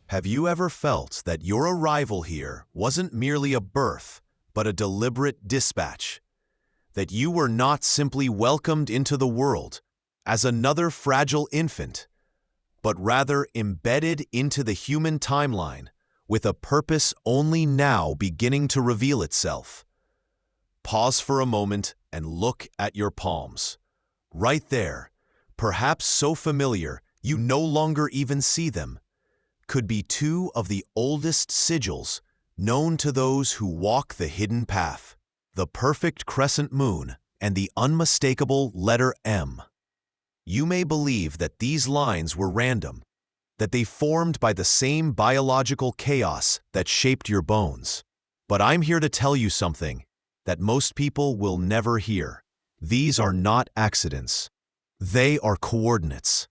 Have you ever felt that your arrival here wasn't merely a birth, but a deliberate dispatch? That you were not simply welcomed into the world as another fragile infant, but rather embedded into the human timeline with a purpose only now beginning to reveal itself? Pause for a moment and look at your palms. Right there, perhaps so familiar you no longer even see them, could be two of the oldest sigils known to those who walk the hidden path: the perfect crescent moon and the unmistakable letter M. You may believe that these lines were random, that they formed by the same biological chaos that shaped your bones. But I'm here to tell you something that most people will never hear. These are not accidents. They are coordinates.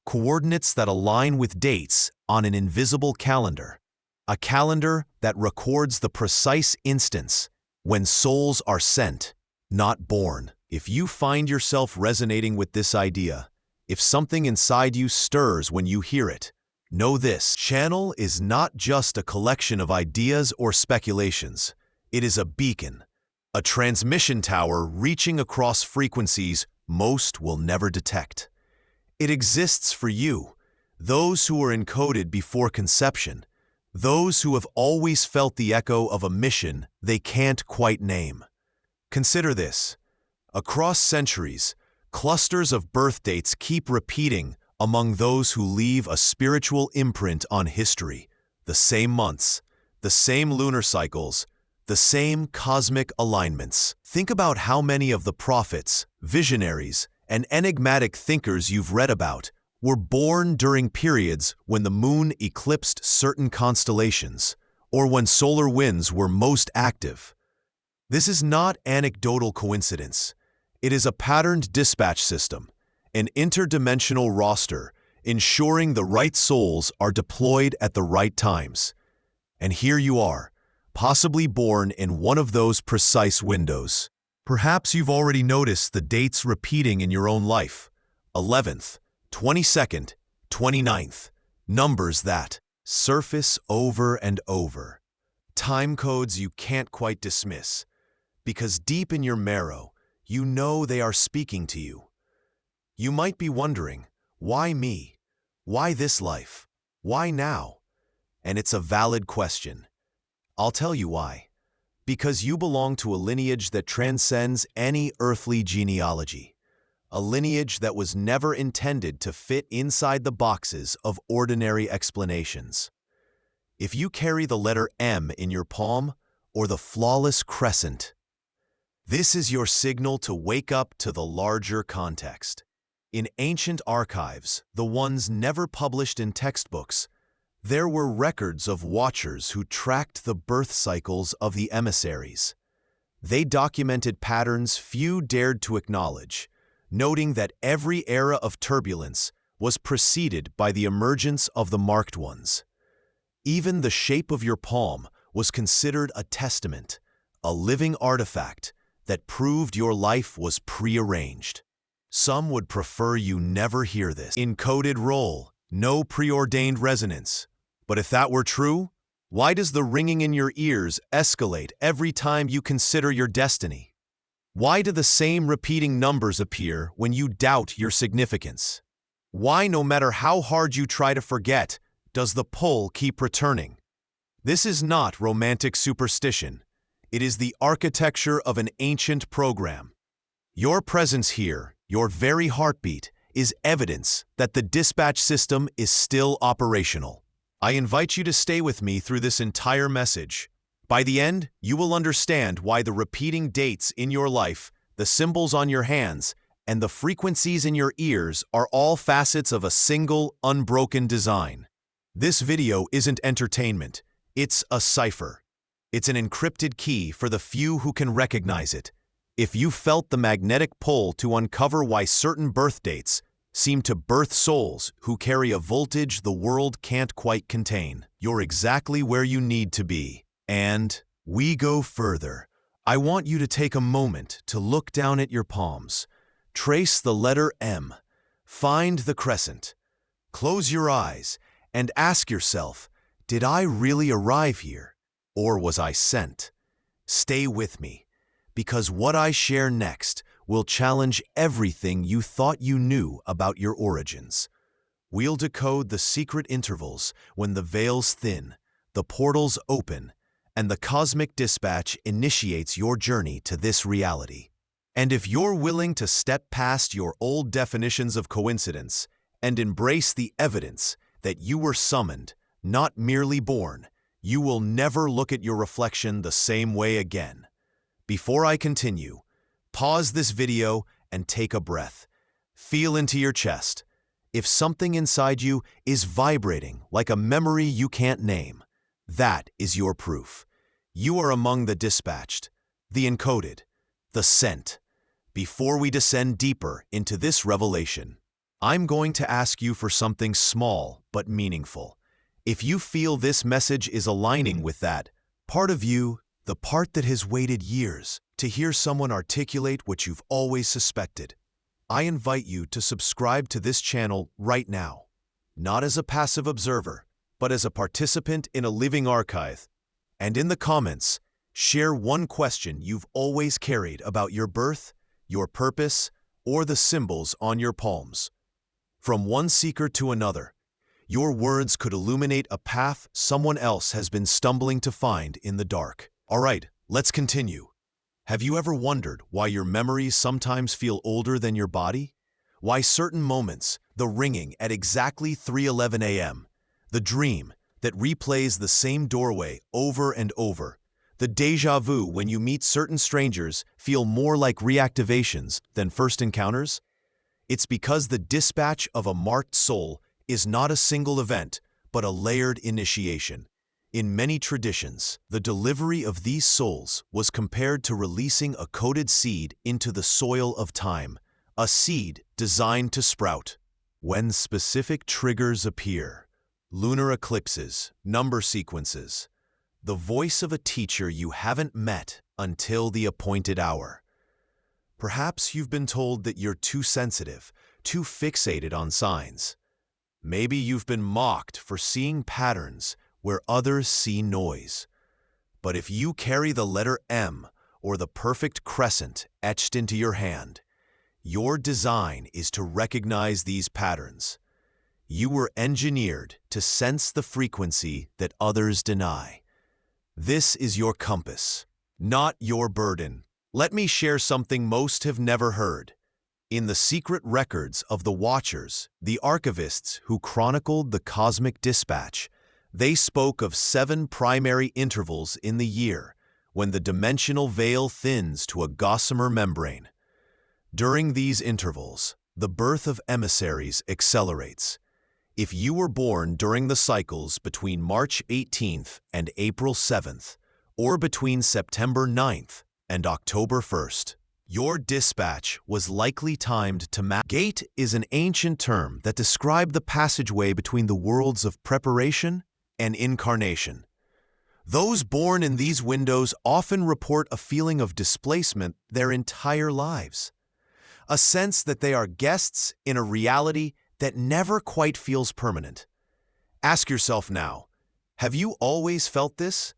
Coordinates that align with dates on an invisible calendar. A calendar that records the precise instance when souls are sent, not born. If you find yourself resonating with this idea, if something inside you stirs when you hear it, know this channel is not just a collection of ideas or speculations. It is a beacon, a transmission tower reaching across frequencies most will never detect. It exists for you, those who are encoded before conception, those who have always felt the echo of a mission they can't quite name. Consider this. Across centuries, clusters of birth dates keep repeating among those who leave a spiritual imprint on history. The same months, the same lunar cycles, the same cosmic alignments. Think about how many of the prophets, visionaries, and enigmatic thinkers you've read about were born during periods when the moon eclipsed certain constellations, or when solar winds were most active. This is not anecdotal coincidence. It is a patterned dispatch system, an interdimensional roster, ensuring the right souls are deployed at the right times. And here you are, possibly born in one of those precise windows. Perhaps you've already noticed the dates repeating in your own life: 11th, 22nd, 29th, numbers that surface over and over. Time codes you can't quite dismiss, because deep in your marrow, you know they are speaking to you. You might be wondering, why me? Why this life? Why now? And it's a valid question. I'll tell you why. Because you belong to a lineage that transcends any earthly genealogy. A lineage that was never intended to fit inside the boxes of ordinary explanations. If you carry the letter M in your palm, or the flawless crescent, this is your signal to wake up to the larger context. In ancient archives, the ones never published in textbooks, there were records of watchers who tracked the birth cycles of the emissaries. They documented patterns few dared to acknowledge, noting that every era of turbulence was preceded by the emergence of the marked ones. Even the shape of your palm was considered a testament, a living artifact that proved your life was prearranged. Some would prefer you never hear this. Encoded roll, no preordained resonance. But if that were true, why does the ringing in your ears escalate every time you consider your destiny? Why do the same repeating numbers appear when you doubt your significance? Why, no matter how hard you try to forget, does the pull keep returning? This is not romantic superstition. It is the architecture of an ancient program. Your presence here, your very heartbeat, is evidence that the dispatch system is still operational. I invite you to stay with me through this entire message. By the end, you will understand why the repeating dates in your life, the symbols on your hands, and the frequencies in your ears are all facets of a single, unbroken design. This video isn't entertainment. It's a cipher. It's an encrypted key for the few who can recognize it. If you felt the magnetic pull to uncover why certain birth dates seem to birth souls who carry a voltage the world can't quite contain, you're exactly where you need to be. And we go further. I want you to take a moment to look down at your palms. Trace the letter M. Find the crescent. Close your eyes and ask yourself, Did I really arrive here, or was I sent? Stay with me, because what I share next will challenge everything you thought you knew about your origins. We'll decode the secret intervals when the veils thin, the portals open, and the cosmic dispatch initiates your journey to this reality. And if you're willing to step past your old definitions of coincidence and embrace the evidence that you were summoned, not merely born, you will never look at your reflection the same way again. Before I continue, pause this video and take a breath. Feel into your chest. If something inside you is vibrating like a memory you can't name, that is your proof. You are among the dispatched, the encoded, the sent. Before we descend deeper into this revelation, I'm going to ask you for something small but meaningful. If you feel this message is aligning with that part of you, the part that has waited years to hear someone articulate what you've always suspected, I invite you to subscribe to this channel right now, not as a passive observer, but as a participant in a living archive. And in the comments, share one question you've always carried about your birth, your purpose, or the symbols on your palms. From one seeker to another, your words could illuminate a path someone else has been stumbling to find in the dark. All right, let's continue. Have you ever wondered why your memories sometimes feel older than your body? Why certain moments, the ringing at exactly 3:11 a.m., the dream that replays the same doorway over and over, the déjà vu when you meet certain strangers feel more like reactivations than first encounters? It's because the dispatch of a marked soul is not a single event, but a layered initiation. In many traditions, the delivery of these souls was compared to releasing a coded seed into the soil of time, a seed designed to sprout. When specific triggers appear, lunar eclipses, number sequences, the voice of a teacher you haven't met until the appointed hour. Perhaps you've been told that you're too sensitive, too fixated on signs. Maybe you've been mocked for seeing patterns where others see noise. But if you carry the letter M or the perfect crescent etched into your hand, your design is to recognize these patterns. You were engineered to sense the frequency that others deny. This is your compass, not your burden. Let me share something most have never heard. In the secret records of the Watchers, the archivists who chronicled the cosmic dispatch, they spoke of 7 primary intervals in the year when the dimensional veil thins to a gossamer membrane. During these intervals, the birth of emissaries accelerates. If you were born during the cycles between March 18th and April 7th, or between September 9th and October 1st, your dispatch was likely timed to match. Gate is an ancient term that described the passageway between the worlds of preparation and incarnation. Those born in these windows often report a feeling of displacement their entire lives, a sense that they are guests in a reality that never quite feels permanent. Ask yourself now, have you always felt this?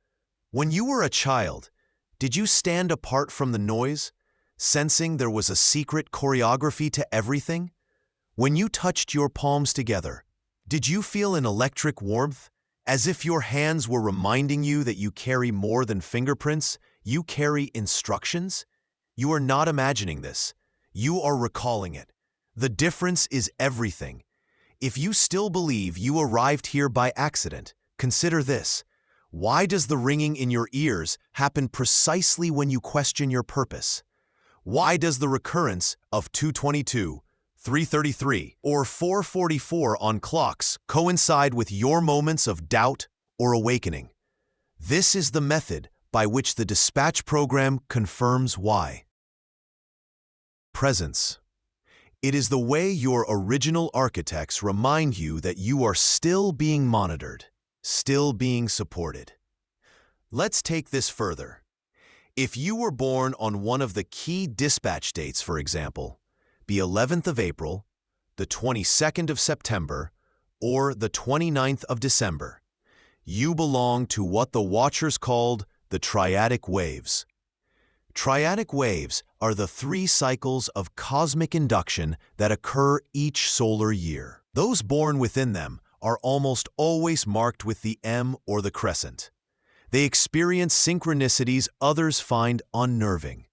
When you were a child, did you stand apart from the noise, sensing there was a secret choreography to everything? When you touched your palms together, did you feel an electric warmth, as if your hands were reminding you that you carry more than fingerprints, you carry instructions? You are not imagining this. You are recalling it. The difference is everything. If you still believe you arrived here by accident, consider this. Why does the ringing in your ears happen precisely when you question your purpose? Why does the recurrence of 2:22, 3:33, or 4:44 on clocks coincide with your moments of doubt or awakening? This is the method by which the dispatch program confirms why. Presence. It is the way your original architects remind you that you are still being monitored, still being supported. Let's take this further. If you were born on one of the key dispatch dates, for example, the 11th of April, the 22nd of September, or the 29th of December, You belong to what the Watchers called the triadic waves. Triadic waves are the 3 cycles of cosmic induction that occur each solar year. Those born within them are almost always marked with the M or the crescent. They experience synchronicities others find unnerving,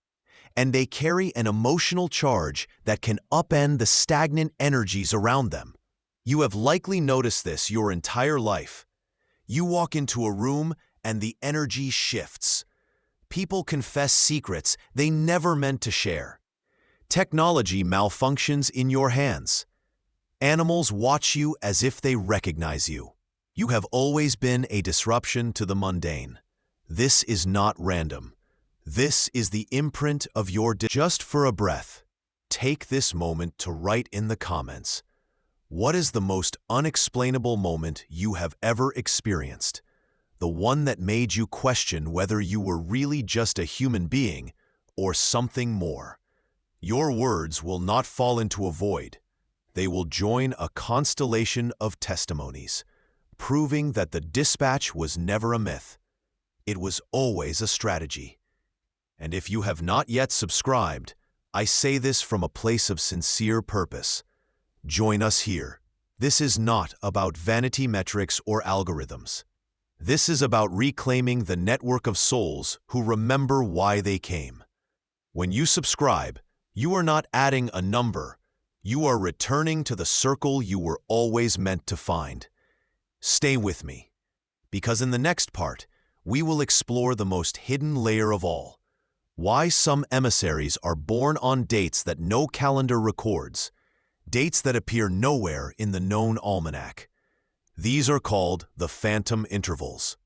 and they carry an emotional charge that can upend the stagnant energies around them. You have likely noticed this your entire life. You walk into a room and the energy shifts. People confess secrets they never meant to share. Technology malfunctions in your hands. Animals watch you as if they recognize you. You have always been a disruption to the mundane. This is not random. This is the imprint of your just for a breath. Take this moment to write in the comments. What is the most unexplainable moment you have ever experienced? The one that made you question whether you were really just a human being or something more. Your words will not fall into a void. They will join a constellation of testimonies, proving that the dispatch was never a myth. It was always a strategy. And if you have not yet subscribed, I say this from a place of sincere purpose. Join us here. This is not about vanity metrics or algorithms. This is about reclaiming the network of souls who remember why they came. When you subscribe, you are not adding a number. You are returning to the circle you were always meant to find. Stay with me, because in the next part, we will explore the most hidden layer of all. Why some emissaries are born on dates that no calendar records, dates that appear nowhere in the known almanac. These are called the phantom intervals.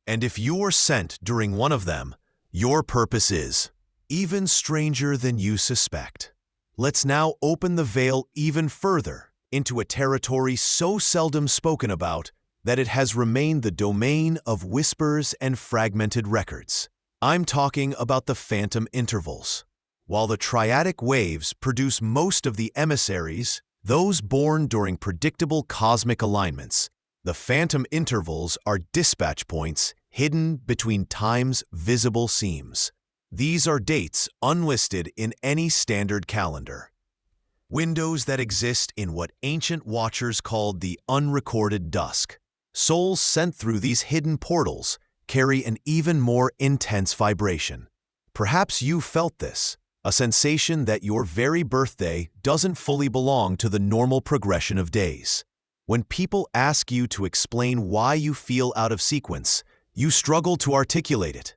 And if you are sent during one of them, your purpose is even stranger than you suspect. Let's now open the veil even further into a territory so seldom spoken about that it has remained the domain of whispers and fragmented records. I'm talking about the phantom intervals. While the triadic waves produce most of the emissaries, those born during predictable cosmic alignments, the phantom intervals are dispatch points hidden between time's visible seams. These are dates unlisted in any standard calendar. Windows that exist in what ancient watchers called the unrecorded dusk. Souls sent through these hidden portals carry an even more intense vibration. Perhaps you felt this, a sensation that your very birthday doesn't fully belong to the normal progression of days. When people ask you to explain why you feel out of sequence, you struggle to articulate it.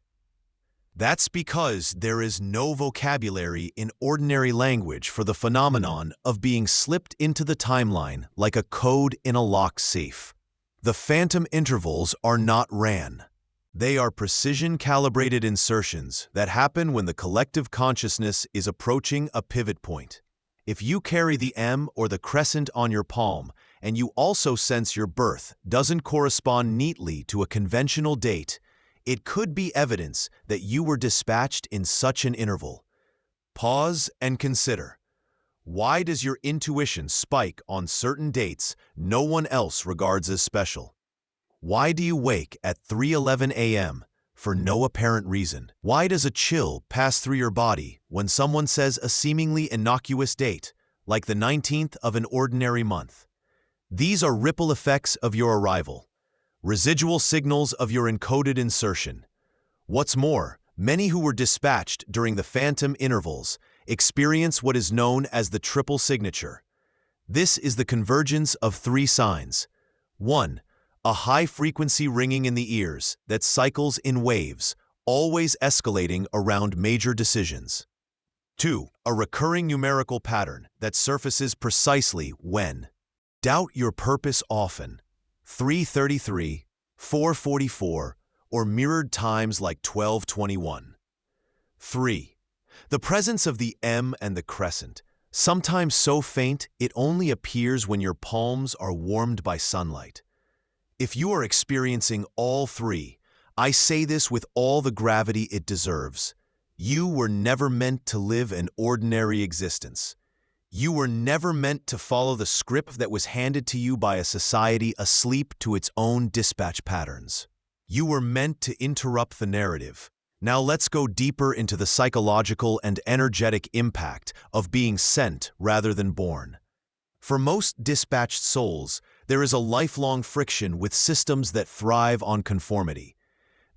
That's because there is no vocabulary in ordinary language for the phenomenon of being slipped into the timeline like a code in a locked safe. The phantom intervals are not ran. They are precision-calibrated insertions that happen when the collective consciousness is approaching a pivot point. If you carry the M or the crescent on your palm, and you also sense your birth doesn't correspond neatly to a conventional date, it could be evidence that you were dispatched in such an interval. Pause and consider. Why does your intuition spike on certain dates no one else regards as special? Why do you wake at 3:11 a.m. for no apparent reason? Why does a chill pass through your body when someone says a seemingly innocuous date, like the 19th of an ordinary month? These are ripple effects of your arrival, residual signals of your encoded insertion. What's more, many who were dispatched during the phantom intervals experience what is known as the triple signature. This is the convergence of 3 signs. 1. A high-frequency ringing in the ears that cycles in waves, always escalating around major decisions. 2. A recurring numerical pattern that surfaces precisely when doubt your purpose often, 3:33, 4:44, or mirrored times like 12:21. 3. The presence of the M and the crescent, sometimes so faint it only appears when your palms are warmed by sunlight. If you are experiencing all 3, I say this with all the gravity it deserves. You were never meant to live an ordinary existence. You were never meant to follow the script that was handed to you by a society asleep to its own dispatch patterns. You were meant to interrupt the narrative. Now let's go deeper into the psychological and energetic impact of being sent rather than born. For most dispatched souls, there is a lifelong friction with systems that thrive on conformity.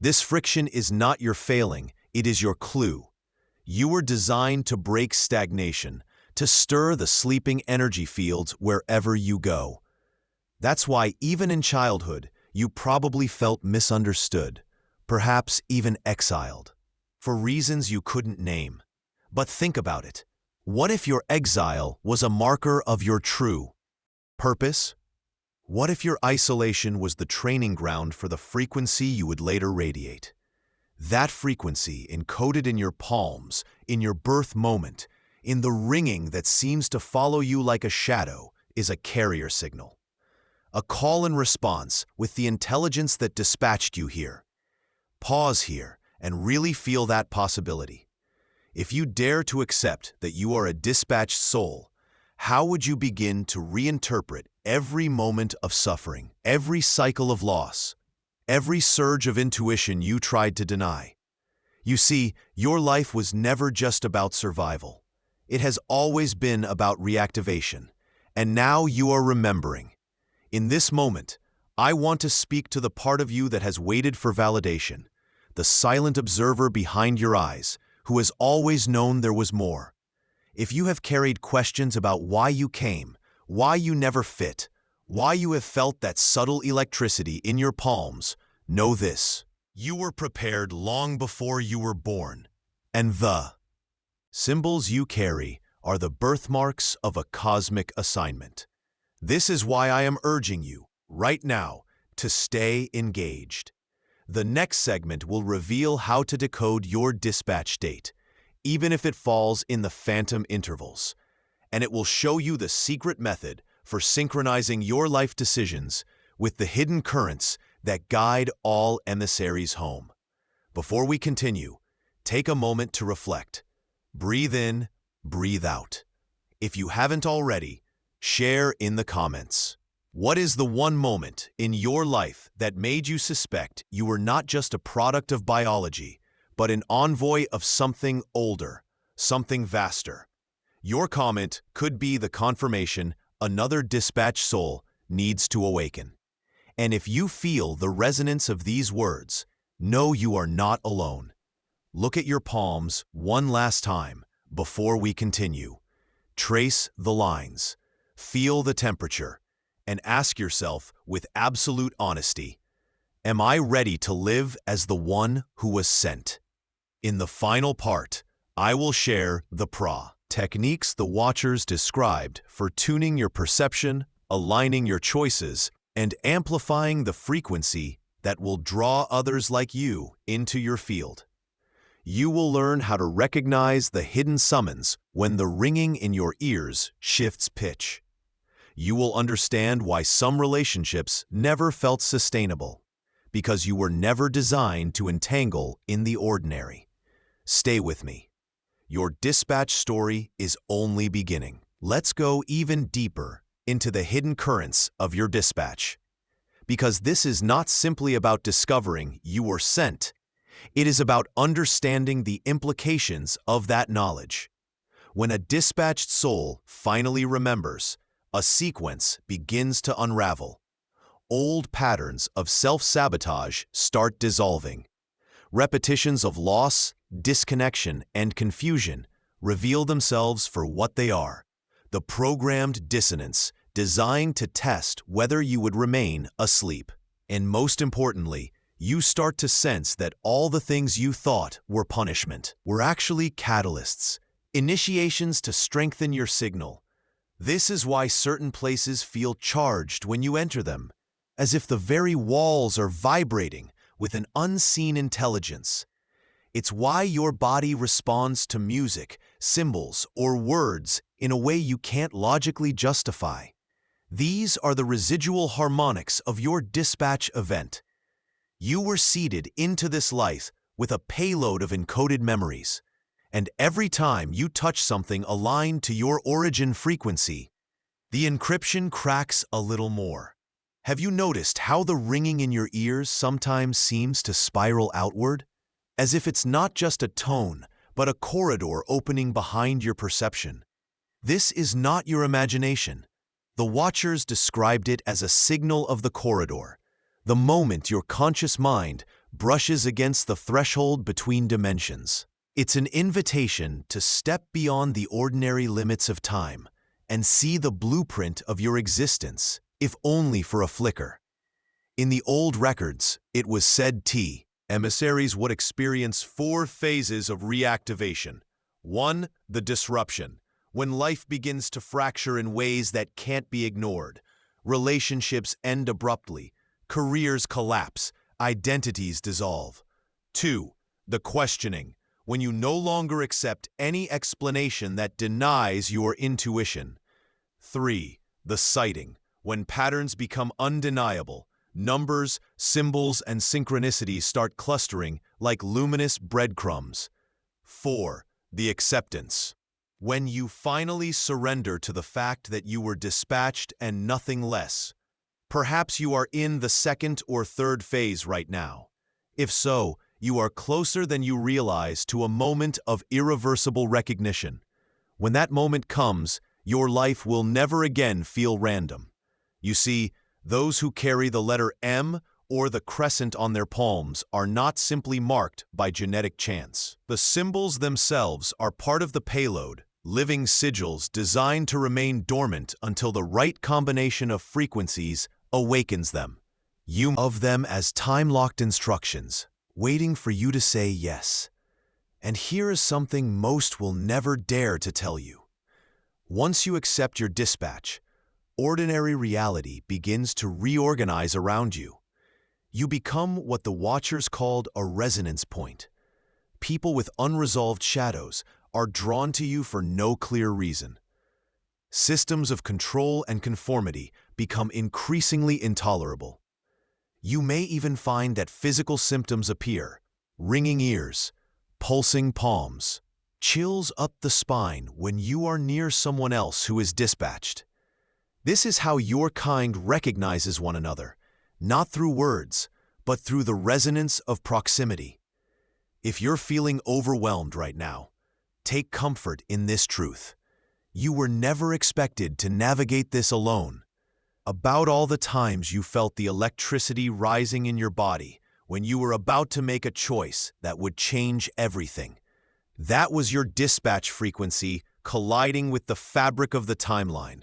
This friction is not your failing, it is your clue. You were designed to break stagnation, to stir the sleeping energy fields wherever you go. That's why even in childhood, you probably felt misunderstood, perhaps even exiled, for reasons you couldn't name. But think about it. What if your exile was a marker of your true purpose? What if your isolation was the training ground for the frequency you would later radiate? That frequency encoded in your palms, in your birth moment, in the ringing that seems to follow you like a shadow, is a carrier signal. A call and response with the intelligence that dispatched you here. Pause here and really feel that possibility. If you dare to accept that you are a dispatched soul, how would you begin to reinterpret every moment of suffering, every cycle of loss, every surge of intuition you tried to deny? You see, your life was never just about survival. It has always been about reactivation, and now you are remembering. In this moment, I want to speak to the part of you that has waited for validation, the silent observer behind your eyes, who has always known there was more. If you have carried questions about why you came, why you never fit, why you have felt that subtle electricity in your palms, know this: you were prepared long before you were born, and the symbols you carry are the birthmarks of a cosmic assignment. This is why I am urging you, right now, to stay engaged. The next segment will reveal how to decode your dispatch date, even if it falls in the phantom intervals, and it will show you the secret method for synchronizing your life decisions with the hidden currents that guide all emissaries home. Before we continue, take a moment to reflect. Breathe in, breathe out. If you haven't already, share in the comments. What is the one moment in your life that made you suspect you were not just a product of biology, but an envoy of something older, something vaster? Your comment could be the confirmation another dispatch soul needs to awaken. And if you feel the resonance of these words, know you are not alone. Look at your palms one last time before we continue. Trace the lines, feel the temperature, and ask yourself with absolute honesty, am I ready to live as the one who was sent? In the final part, I will share the techniques the Watchers described for tuning your perception, aligning your choices, and amplifying the frequency that will draw others like you into your field. You will learn how to recognize the hidden summons when the ringing in your ears shifts pitch. You will understand why some relationships never felt sustainable, because you were never designed to entangle in the ordinary. Stay with me. Your dispatch story is only beginning. Let's go even deeper into the hidden currents of your dispatch. Because this is not simply about discovering you were sent. It is about understanding the implications of that knowledge. When a dispatched soul finally remembers, a sequence begins to unravel. Old patterns of self-sabotage start dissolving. Repetitions of loss, disconnection, and confusion reveal themselves for what they are: the programmed dissonance designed to test whether you would remain asleep. And most importantly, you start to sense that all the things you thought were punishment were actually catalysts, initiations to strengthen your signal. This is why certain places feel charged when you enter them, as if the very walls are vibrating with an unseen intelligence. It's why your body responds to music, symbols, or words in a way you can't logically justify. These are the residual harmonics of your dispatch event. You were seeded into this life with a payload of encoded memories, and every time you touch something aligned to your origin frequency, the encryption cracks a little more. Have you noticed how the ringing in your ears sometimes seems to spiral outward? As if it's not just a tone, but a corridor opening behind your perception. This is not your imagination. The Watchers described it as a signal of the corridor, the moment your conscious mind brushes against the threshold between dimensions. It's an invitation to step beyond the ordinary limits of time and see the blueprint of your existence, if only for a flicker. In the old records, it was said emissaries would experience 4 phases of reactivation. 1. The disruption, when life begins to fracture in ways that can't be ignored. Relationships end abruptly, careers collapse, identities dissolve. 2. The questioning, when you no longer accept any explanation that denies your intuition. 3. The sighting, when patterns become undeniable. Numbers, symbols, and synchronicities start clustering like luminous breadcrumbs. 4. The acceptance, when you finally surrender to the fact that you were dispatched and nothing less. Perhaps you are in the 2nd or 3rd phase right now. If so, you are closer than you realize to a moment of irreversible recognition. When that moment comes, your life will never again feel random. You see, those who carry the letter M or the crescent on their palms are not simply marked by genetic chance. The symbols themselves are part of the payload, living sigils designed to remain dormant until the right combination of frequencies awakens them. You of them as time-locked instructions, waiting for you to say yes. And here is something most will never dare to tell you. Once you accept your dispatch, ordinary reality begins to reorganize around you. You become what the Watchers called a resonance point. People with unresolved shadows are drawn to you for no clear reason. Systems of control and conformity become increasingly intolerable. You may even find that physical symptoms appear: ringing ears, pulsing palms, chills up the spine when you are near someone else who is dispatched. This is how your kind recognizes one another, not through words, but through the resonance of proximity. If you're feeling overwhelmed right now, take comfort in this truth. You were never expected to navigate this alone. About all the times you felt the electricity rising in your body when you were about to make a choice that would change everything. That was your dispatch frequency colliding with the fabric of the timeline.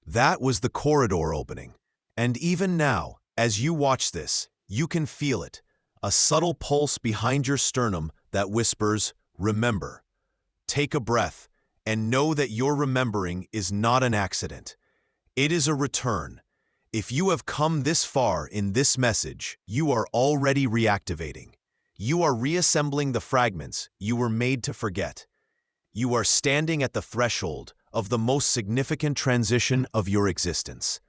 That was the corridor opening. And even now, as you watch this, you can feel it, a subtle pulse behind your sternum that whispers, "Remember." Take a breath and know that your remembering is not an accident. It is a return. If you have come this far in this message, you are already reactivating. You are reassembling the fragments you were made to forget. You are standing at the threshold of the most significant transition of your existence.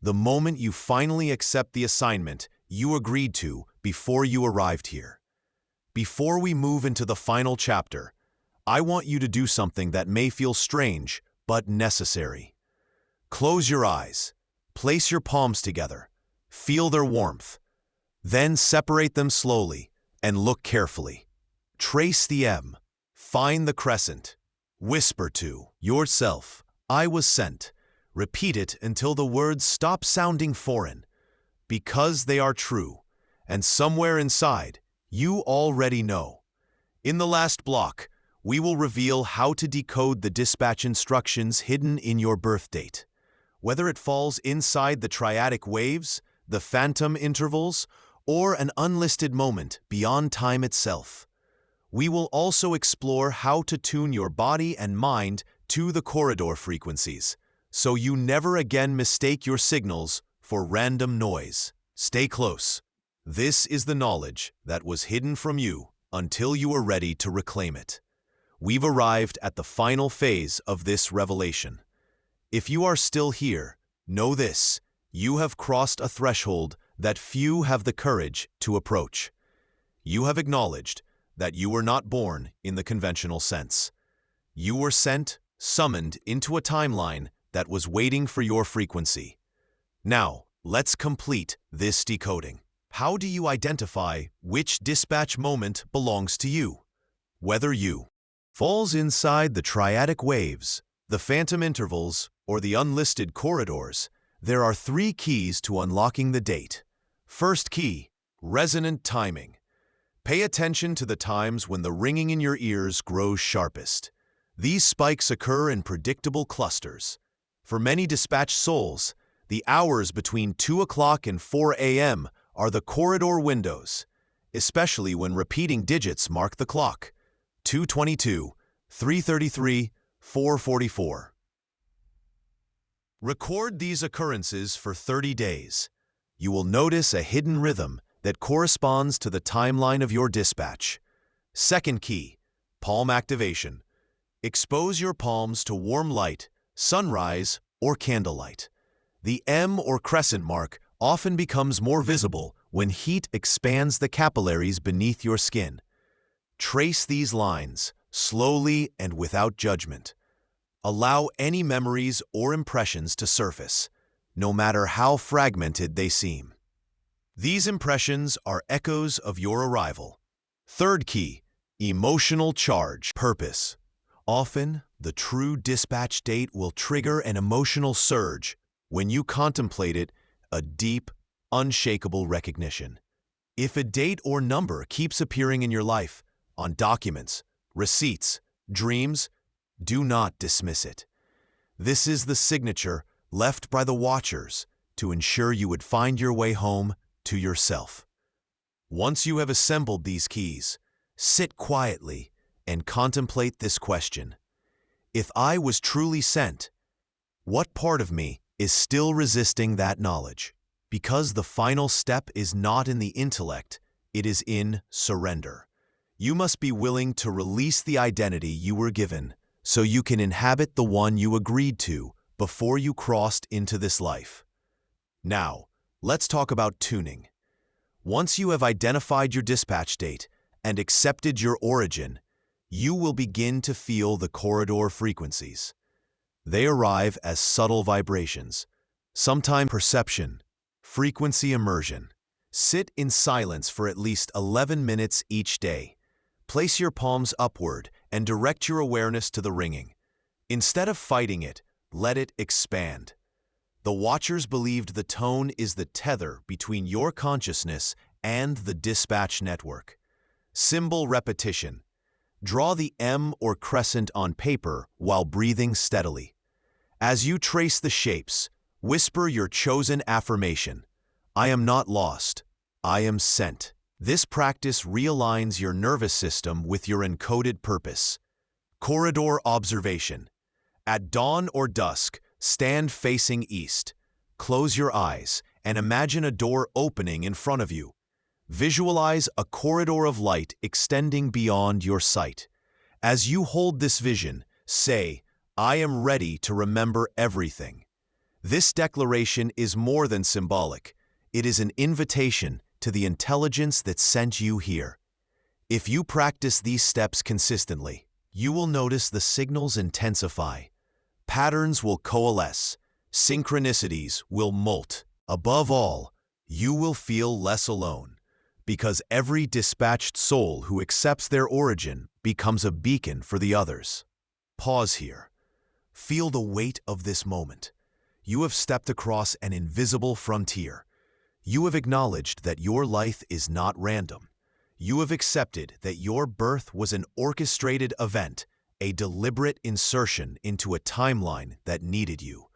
The moment you finally accept the assignment you agreed to before you arrived here. Before we move into the final chapter, I want you to do something that may feel strange, but necessary. Close your eyes, place your palms together, feel their warmth, then separate them slowly and look carefully. Trace the M, find the crescent, whisper to yourself, "I was sent." Repeat it until the words stop sounding foreign, because they are true, and somewhere inside, you already know. In the last block, we will reveal how to decode the dispatch instructions hidden in your birth date. Whether it falls inside the triadic waves, the phantom intervals, or an unlisted moment beyond time itself. We will also explore how to tune your body and mind to the corridor frequencies, so you never again mistake your signals for random noise. Stay close. This is the knowledge that was hidden from you until you are ready to reclaim it. We've arrived at the final phase of this revelation. If you are still here, know this: you have crossed a threshold that few have the courage to approach. You have acknowledged that you were not born in the conventional sense. You were summoned into a timeline that was waiting for your frequency. Now, let's complete this decoding. How do you identify which dispatch moment belongs to you? Whether you falls inside the triadic waves, the phantom intervals, or the unlisted corridors, there are 3 keys to unlocking the date. First key, resonant timing. Pay attention to the times when the ringing in your ears grows sharpest. These spikes occur in predictable clusters. For many dispatched souls, the hours between 2 o'clock and 4 a.m. are the corridor windows, especially when repeating digits mark the clock. 2:22, 3:33, 4:44. Record these occurrences for 30 days. You will notice a hidden rhythm that corresponds to the timeline of your dispatch. Second key, palm activation. Expose your palms to warm light, sunrise, or candlelight. The M or crescent mark often becomes more visible when heat expands the capillaries beneath your skin. Trace these lines, slowly and without judgment. Allow any memories or impressions to surface, no matter how fragmented they seem. These impressions are echoes of your arrival. Third key, emotional charge, purpose. Often, the true dispatch date will trigger an emotional surge when you contemplate it, a deep, unshakable recognition. If a date or number keeps appearing in your life, on documents, receipts, dreams, do not dismiss it. This is the signature left by the watchers to ensure you would find your way home to yourself. Once you have assembled these keys, sit quietly and contemplate this question. If I was truly sent, what part of me is still resisting that knowledge? Because the final step is not in the intellect, it is in surrender. You must be willing to release the identity you were given so you can inhabit the one you agreed to before you crossed into this life. Now, let's talk about tuning. Once you have identified your dispatch date and accepted your origin, you will begin to feel the corridor frequencies. They arrive as subtle vibrations, sometimes perception, frequency immersion. Sit in silence for at least 11 minutes each day. Place your palms upward and direct your awareness to the ringing. Instead of fighting it, let it expand. The watchers believed the tone is the tether between your consciousness and the dispatch network. Symbol repetition. Draw the M or crescent on paper while breathing steadily. As you trace the shapes, whisper your chosen affirmation. I am not lost. I am sent. This practice realigns your nervous system with your encoded purpose. Corridor observation. At dawn or dusk, stand facing east. Close your eyes and imagine a door opening in front of you. Visualize a corridor of light extending beyond your sight. As you hold this vision, say, I am ready to remember everything. This declaration is more than symbolic. It is an invitation to the intelligence that sent you here. If you practice these steps consistently, you will notice the signals intensify. Patterns will coalesce. Synchronicities will molt. Above all, you will feel less alone, because every dispatched soul who accepts their origin becomes a beacon for the others. Pause here. Feel the weight of this moment. You have stepped across an invisible frontier. You have acknowledged that your life is not random. You have accepted that your birth was an orchestrated event, a deliberate insertion into a timeline that needed you.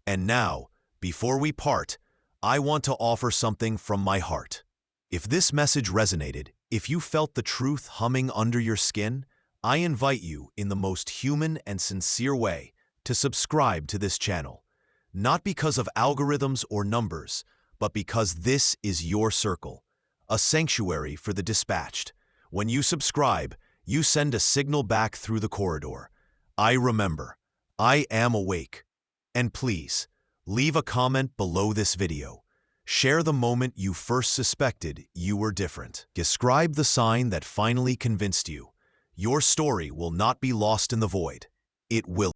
And now, before we part, I want to offer something from my heart. If this message resonated, if you felt the truth humming under your skin, I invite you in the most human and sincere way to subscribe to this channel. Not because of algorithms or numbers, but because this is your circle, a sanctuary for the dispatched. When you subscribe, you send a signal back through the corridor. I remember. I am awake. And please, leave a comment below this video. Share the moment you first suspected you were different. Describe the sign that finally convinced you. Your story will not be lost in the void. It will.